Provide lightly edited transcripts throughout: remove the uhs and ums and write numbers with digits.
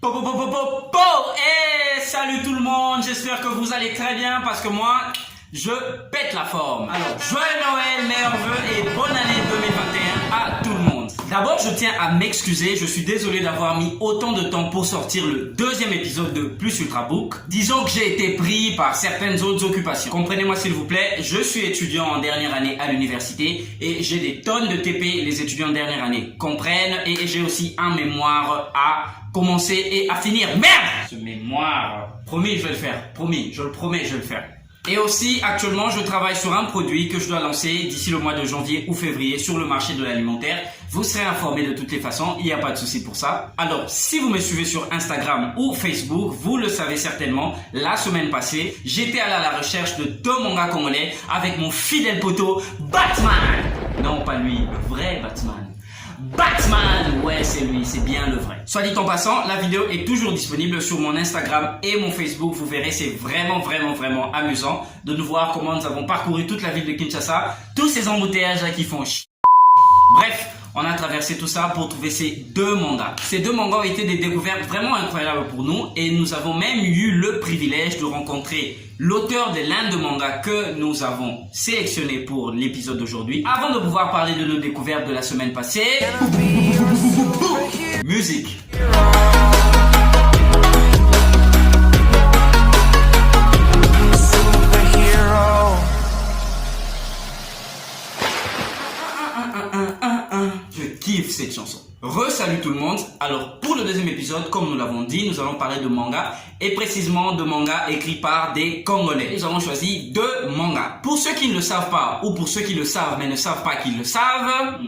Et salut tout le monde, j'espère que vous allez très bien parce que moi, je pète la forme. Alors, joyeux Noël, meilleurs vœux et bonne année 2021 à tout le monde. D'abord, je tiens à m'excuser, je suis désolé d'avoir mis autant de temps pour sortir le deuxième épisode de Plus Ultrabook. Disons que j'ai été pris par certaines autres occupations. Comprenez-moi s'il vous plaît, je suis étudiant en dernière année à l'université et j'ai des tonnes de TP, les étudiants en dernière année comprennent, et j'ai aussi un mémoire à commencer et à finir. Merde! Ce mémoire, promis je vais le faire, promis, je le promets, je vais le faire. Et aussi, actuellement, je travaille sur un produit que je dois lancer d'ici le mois de janvier ou février sur le marché de l'alimentaire. Vous serez informés de toutes les façons, il n'y a pas de souci pour ça. Alors, si vous me suivez sur Instagram ou Facebook, vous le savez certainement, la semaine passée, j'étais allé à la recherche de deux mangas congolais avec mon fidèle poteau Batman. Non, pas lui, le vrai Batman. Batman, ouais c'est lui, c'est bien le vrai. Soit dit en passant, la vidéo est toujours disponible sur mon Instagram et mon Facebook. Vous verrez, c'est vraiment amusant de nous voir comment nous avons parcouru toute la ville de Kinshasa, tous ces embouteillages là qui font ch... Bref, on a traversé tout ça pour trouver ces deux mangas. Ces deux mangas ont été des découvertes vraiment incroyables pour nous et nous avons même eu le privilège de rencontrer l'auteur de l'un des mangas que nous avons sélectionné pour l'épisode d'aujourd'hui. Avant de pouvoir parler de nos découvertes de la semaine passée, musique. Je kiffe cette chanson. Re-salut tout le monde. Alors pour le deuxième épisode, comme nous l'avons dit, nous allons parler de manga et précisément de mangas écrits par des Congolais. Nous avons choisi deux mangas. Pour ceux qui ne le savent pas ou pour ceux qui le savent mais ne savent pas qu'ils le savent,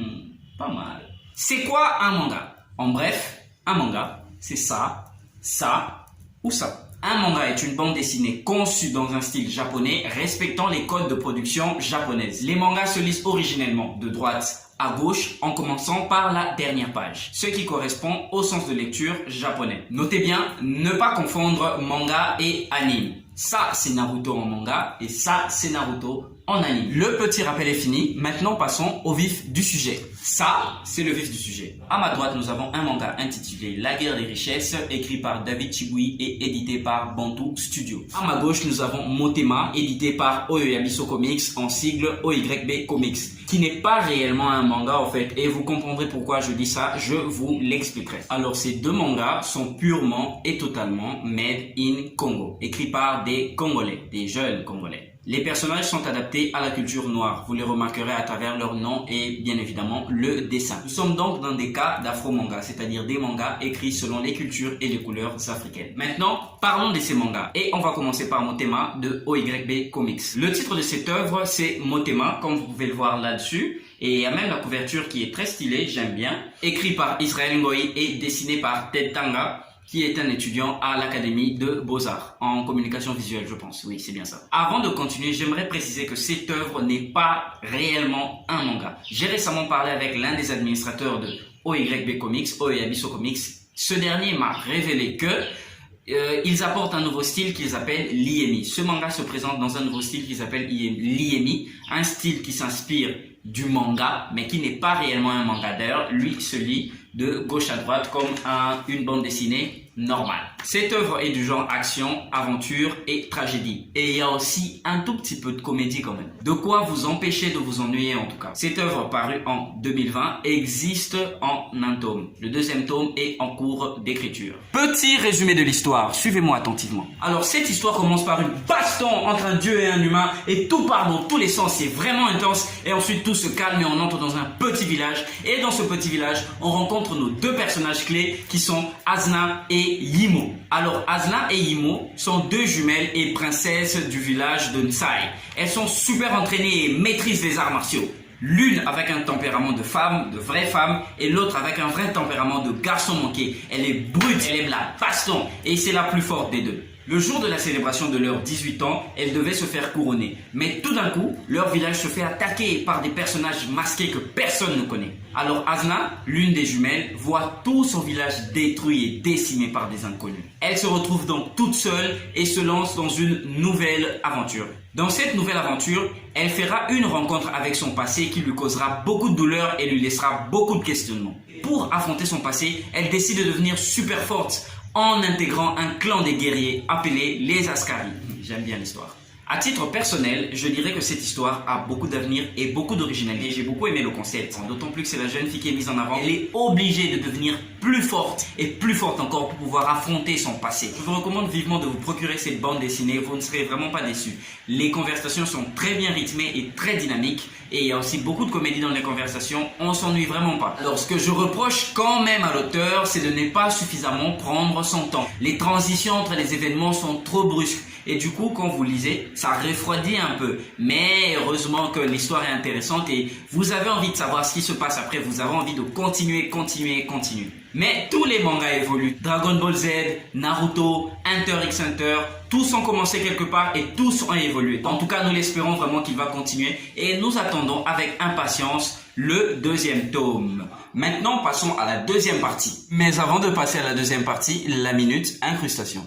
pas mal. C'est quoi un manga? En bref, un manga, c'est ça, ça ou ça. Un manga est une bande dessinée conçue dans un style japonais respectant les codes de production japonaises. Les mangas se lisent originellement de droite à gauche en commençant par la dernière page, ce qui correspond au sens de lecture japonais. Notez bien, ne pas confondre manga et anime. Ça, c'est Naruto en manga et ça, c'est Naruto en anime. Le petit rappel est fini. Maintenant, passons au vif du sujet. Ça, c'est le vif du sujet. À ma droite, nous avons un manga intitulé La guerre des richesses, écrit par David Chibui et édité par Bantu Studio. À ma gauche, nous avons Motema, édité par Oyoyabiso Comics, en sigle OYB Comics, qui n'est pas réellement un manga en fait, et vous comprendrez pourquoi je dis ça, je vous l'expliquerai. Alors, ces deux mangas sont purement et totalement made in Congo, écrits par des Congolais, des jeunes Congolais. Les personnages sont adaptés à la culture noire, vous les remarquerez à travers leur nom et bien évidemment le dessin. Nous sommes donc dans des cas d'afro-manga, c'est-à-dire des mangas écrits selon les cultures et les couleurs africaines. Maintenant, parlons de ces mangas et on va commencer par Motema de OYB Comics. Le titre de cette œuvre c'est Motema, comme vous pouvez le voir là-dessus. Et il y a même la couverture qui est très stylée, j'aime bien. Écrit par Israël Ngoyi et dessiné par Ted Tanga, qui est un étudiant à l'Académie de Beaux-Arts, en communication visuelle, je pense. Oui, c'est bien ça. Avant de continuer, j'aimerais préciser que cette œuvre n'est pas réellement un manga. J'ai récemment parlé avec l'un des administrateurs de OYB Comics, Oyoyabiso Comics. Ce dernier m'a révélé que ils apportent un nouveau style qu'ils appellent l'IEMI. Ce manga se présente dans un nouveau style qu'ils appellent l'IEMI, un style qui s'inspire du manga, mais qui n'est pas réellement un manga. D'ailleurs, lui se lit de gauche à droite comme une bande dessinée normale. Cette œuvre est du genre action, aventure et tragédie. Et il y a aussi un tout petit peu de comédie quand même. De quoi vous empêcher de vous ennuyer en tout cas. Cette œuvre parue en 2020 existe en un tome. Le deuxième tome est en cours d'écriture. Petit résumé de l'histoire, suivez-moi attentivement. Alors cette histoire commence par une baston entre un dieu et un humain et tout part dans tous les sens, c'est vraiment intense et ensuite tout se calme et on entre dans un petit village et dans ce petit village on rencontre nos deux personnages clés qui sont Asna et Yimo. Alors Asna et Yimo sont deux jumelles et princesses du village de Nsai. Elles sont super entraînées et maîtrisent les arts martiaux. L'une avec un tempérament de femme, de vraie femme, et l'autre avec un vrai tempérament de garçon manqué. Elle est brute, elle aime la baston, et c'est la plus forte des deux. Le jour de la célébration de leurs 18 ans, elles devaient se faire couronner. Mais tout d'un coup, leur village se fait attaquer par des personnages masqués que personne ne connaît. Alors Asna, l'une des jumelles, voit tout son village détruit et décimé par des inconnus. Elle se retrouve donc toute seule et se lance dans une nouvelle aventure. Dans cette nouvelle aventure, elle fera une rencontre avec son passé qui lui causera beaucoup de douleur et lui laissera beaucoup de questionnements. Pour affronter son passé, elle décide de devenir super forte en intégrant un clan des guerriers appelé les Askari. J'aime bien l'histoire. À titre personnel, je dirais que cette histoire a beaucoup d'avenir et beaucoup d'originalité. J'ai beaucoup aimé le concept, d'autant plus que c'est la jeune fille qui est mise en avant. Elle est obligée de devenir plus forte et plus forte encore pour pouvoir affronter son passé. Je vous recommande vivement de vous procurer cette bande dessinée, vous ne serez vraiment pas déçus. Les conversations sont très bien rythmées et très dynamiques. Et il y a aussi beaucoup de comédie dans les conversations, on s'ennuie vraiment pas. Alors ce que je reproche quand même à l'auteur, c'est de ne pas suffisamment prendre son temps. Les transitions entre les événements sont trop brusques. Et du coup, quand vous lisez, ça refroidit un peu. Mais heureusement que l'histoire est intéressante et vous avez envie de savoir ce qui se passe après. Vous avez envie de continuer. Mais tous les mangas évoluent. Dragon Ball Z, Naruto, Hunter x Hunter, tous ont commencé quelque part et tous ont évolué. En tout cas, nous l'espérons vraiment qu'il va continuer et nous attendons avec impatience le deuxième tome. Maintenant, passons à la deuxième partie. Mais avant de passer à la deuxième partie, la minute incrustation.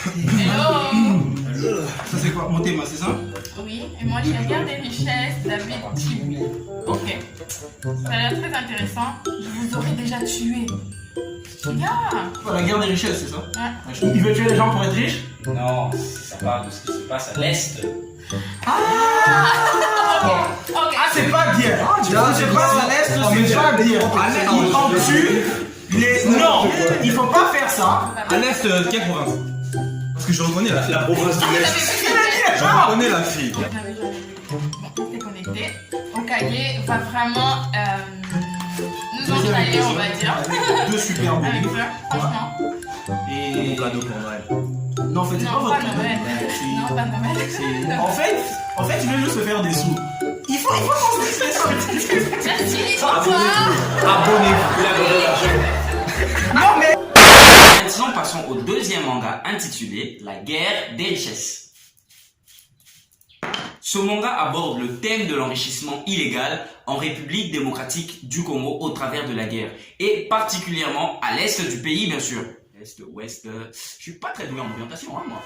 Hello. Ça c'est quoi? Mon thème, c'est ça? Oui, et moi j'ai regardé Richesse, David Chibi. Ok, ça a l'air très intéressant. Je vous aurais déjà tué. Bien. La guerre des richesses, c'est ça? Ouais. Il veut tuer les gens pour être riche? Non, ça parle de ce qui se passe à l'Est. Ok. Ah, c'est pas bien! Ce qui se passe à l'Est, c'est pas bien! On tue les... Non! Il faut pas faire ça! À l'Est, quelle province? Parce que je reconnais la province de l'Est. Je reconnais la fille. Bon, on s'est connecté. Okage va vraiment nous entraîner, on va dire. Deux super beaux Avec livres. ça, franchement. Et... Cadeau pour Noël. Non, faites pas Non, votre pas Noël. Non, pas Noël. En fait, il veut juste se faire des sous. Il faut qu'on se laisse ça. Merci, au revoir. Abonnez-vous. Non, mais... Maintenant, passons au deuxième manga intitulé La guerre des richesses. Ce manga aborde le thème de l'enrichissement illégal en République démocratique du Congo au travers de la guerre. Et particulièrement à l'est du pays, bien sûr. Est, ouest, je suis pas très doué en orientation, hein, moi.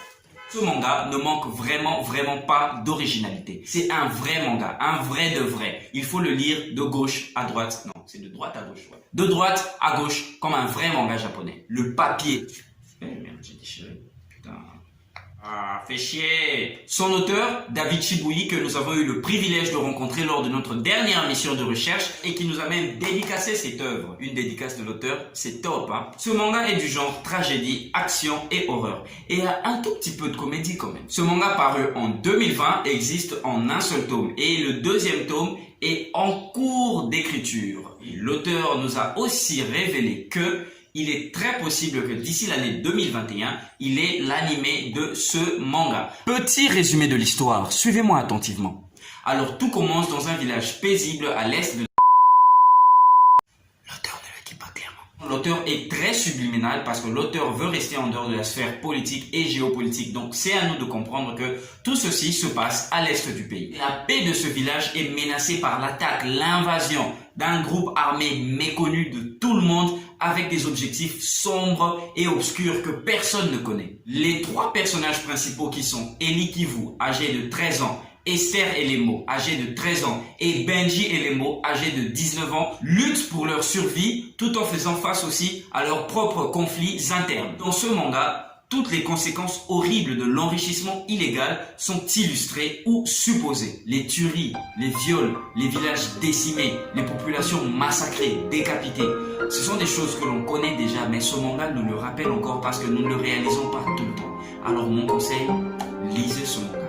Ce manga ne manque vraiment pas d'originalité. C'est un vrai manga, un vrai de vrai. Il faut le lire de gauche à droite. Non, c'est de droite à gauche, ouais. De droite à gauche, comme un vrai manga japonais. Le papier. Eh merde, j'ai déchiré. Putain. Ah, fait chier. Son auteur, David Chibuyi, que nous avons eu le privilège de rencontrer lors de notre dernière mission de recherche et qui nous a même dédicacé cette œuvre. Une dédicace de l'auteur, c'est top, hein. Ce manga est du genre tragédie, action et horreur. Et a un tout petit peu de comédie quand même. Ce manga paru en 2020 existe en un seul tome et le deuxième tome est en cours d'écriture. L'auteur nous a aussi révélé que il est très possible que d'ici l'année 2021, il ait l'animé de ce manga. Petit résumé de l'histoire, suivez-moi attentivement. Alors tout commence dans un village paisible à l'est de... L'auteur ne le dit pas clairement. L'auteur est très subliminal parce que l'auteur veut rester en dehors de la sphère politique et géopolitique. Donc c'est à nous de comprendre que tout ceci se passe à l'est du pays. La paix de ce village est menacée par l'attaque, l'invasion d'un groupe armé méconnu de tout le monde avec des objectifs sombres et obscurs que personne ne connaît. Les trois personnages principaux qui sont Eli Kivu, âgé de 13 ans, Esther Elemo, âgée de 13 ans, et Benji Elemo, âgé de 19 ans, luttent pour leur survie tout en faisant face aussi à leurs propres conflits internes. Dans ce manga, toutes les conséquences horribles de l'enrichissement illégal sont illustrées ou supposées. Les tueries, les viols, les villages décimés, les populations massacrées, décapitées. Ce sont des choses que l'on connaît déjà, mais ce manga nous le rappelle encore parce que nous ne le réalisons pas tout le temps. Alors mon conseil, lisez ce manga.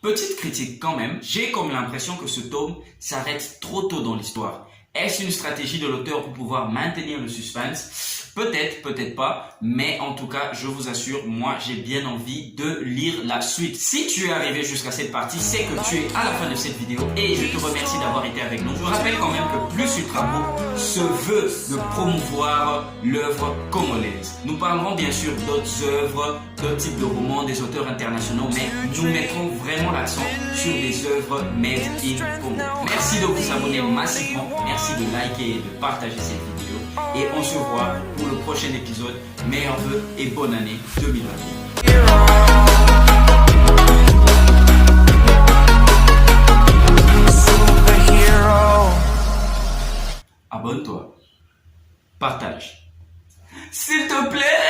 Petite critique quand même, j'ai comme l'impression que ce tome s'arrête trop tôt dans l'histoire. Est-ce une stratégie de l'auteur pour pouvoir maintenir le suspense ? Peut-être, peut-être pas, mais en tout cas, je vous assure, moi, j'ai bien envie de lire la suite. Si tu es arrivé jusqu'à cette partie, c'est que tu es à la fin de cette vidéo et je te remercie d'avoir été avec nous. Je rappelle quand même que Plus Ultra Book se veut de promouvoir l'œuvre congolaise. Nous parlerons bien sûr d'autres œuvres, d'autres types de romans, des auteurs internationaux, mais nous mettrons vraiment l'accent sur des œuvres made in Congo. Merci de vous abonner massivement, merci de liker et de partager cette vidéo. Et on se voit pour le prochain épisode. Meilleurs vœux et bonne année 2020. Abonne-toi. Partage. S'il te plaît.